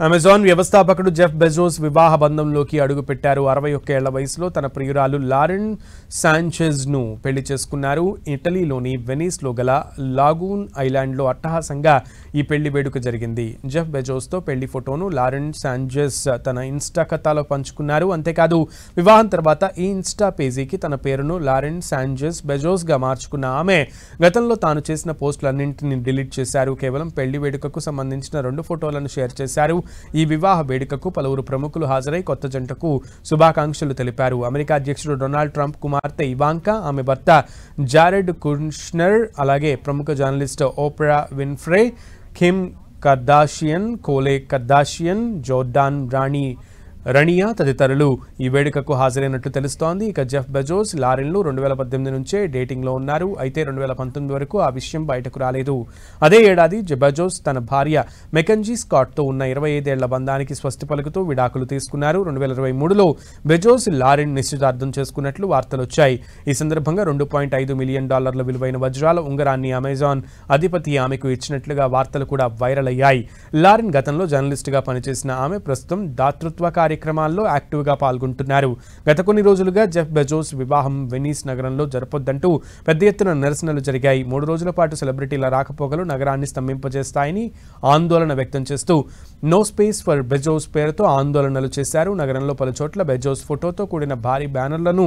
Amazon వ్యవస్థాపకుడు Jeff Bezos వివాహ బంధంలోకి అడుగుపెట్టారు. 61 ఏళ్ల వయసులో తన ప్రియురాలు లారెన్ శాంచెజ్ను పెళ్లి చేసుకున్నారు. ఇటలీలోని వెనీస్లో గల లాగూన్ ఐలాండ్లో అట్టహాసంగా ఈ పెళ్లి వేడుక జరిగింది. జెఫ్ బెజోస్తో పెళ్లి ఫోటోను లారెన్ శాంచెజ్ తన ఇన్స్టా ఖాతాలో పంచుకున్నారు. అంతేకాదు వివాహం తర్వాత ఈ ఇన్స్టా పేజీకి తన పేరును లారెన్ శాంచెజ్ బెజోస్గా మార్చుకున్న ఆమె గతంలో తాను చేసిన పోస్టులన్నింటినీ డిలీట్ చేశారు. కేవలం పెళ్లి వేడుకకు సంబంధించిన 2 ఫోటోలను షేర్ చేశారు. ఈ వివాహ వేడుకకు పలువురు ప్రముఖులు హాజరై కొత్త జంటకు శుభాకాంక్షలు తెలిపారు. అమెరికా అధ్యక్షుడు డొనాల్డ్ ట్రంప్ కుమార్తె ఇవాంకా, ఆమె భర్త జారెడ్ కుష్నర్, అలాగే ప్రముఖ journalist Oprah Winfrey, Kim Kardashian, Khloe Kardashian, Jordan Rania తదితరులు ఈ వేడుకకు హాజరైనట్లు తెలుస్తోంది. ఇక జెఫ్ బెజోస్, లారెన్లు 2018 నుంచే డేటింగ్లో ఉన్నారు. అయితే 2019 వరకు ఆ విషయం బయటకు రాలేదు. అదే ఏడాది బెజోస్ తన భార్య మెకంజీ స్కాట్తో ఉన్న 25 ఏళ్ల బంధానికి స్వస్తి పలుకుతూ విడాకులు తీసుకున్నారు. 2023లో బెజోస్, లారెన్ నిశ్చితార్థం చేసుకున్నట్లు వార్తలు వచ్చాయి. ఈ సందర్భంగా $2.5 మిలియన్ విలువైన వజ్రాల ఉంగరాన్ని అమెజాన్ అధిపతి ఆమెకు ఇచ్చినట్లుగా వార్తలు కూడా వైరల్ అయ్యాయి. లారెన్ గతంలో జర్నలిస్టుగా పనిచేసిన ఆమె ప్రస్తుతం దాతృత్వ కార్యక్రమాల్లో యాక్టివ్గా పాల్గొంటున్నారు. గత కొన్ని రోజులుగా జెఫ్ బెజోస్ వివాహం వెనీస్ నగరంలో జరపొద్దంటూ పెద్ద ఎత్తున నిరసనలు జరిగాయి. 3 రోజుల పాటు సెలబ్రిటీల రాకపోకలు నగరాన్ని స్తంభింపజేస్తాయని ఆందోళన వ్యక్తం చేస్తూ నో స్పేస్ ఫర్ బెజోస్ పేరుతో ఆందోళనలు చేశారు. నగరంలో పలు చోట్ల బెజోస్ ఫోటోతో కూడిన భారీ బ్యానర్లను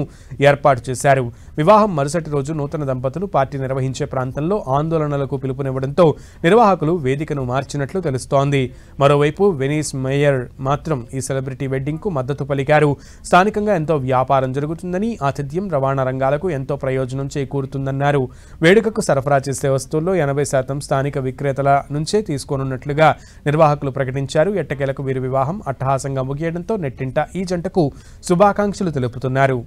ఏర్పాటు చేశారు. వివాహం మరుసటి రోజు నూతన దంపతులు పార్టీ నిర్వహించే ప్రాంతంలో ఆందోళనలకు పిలుపునివ్వడంతో నిర్వాహకులు వేదికను మార్చినట్లు తెలుస్తోంది. మరోవైపు వెనీస్ మేయర్ మాత్రం ఈ సెలబ్రిటీ వెడ్డింగ్ కు మద్దతు పలికారు. స్థానికంగా ఎంతో వ్యాపారం జరుగుతుందని, ఆతిథ్యం, రవాణా రంగాలకు ఎంతో ప్రయోజనం చేకూరుతుందన్నారు. వేడుకకు సరఫరా చేసే వస్తువుల్లో 80% స్థానిక విక్రేతల నుంచే తీసుకోనున్నట్లుగా నిర్వాహకులు ప్రకటించారు. ఎట్టకేలకు వీరి వివాహం అట్టహాసంగా ముగియడంతో నెట్టింట ఈ జంటకు శుభాకాంక్షలు తెలుపుతున్నారు.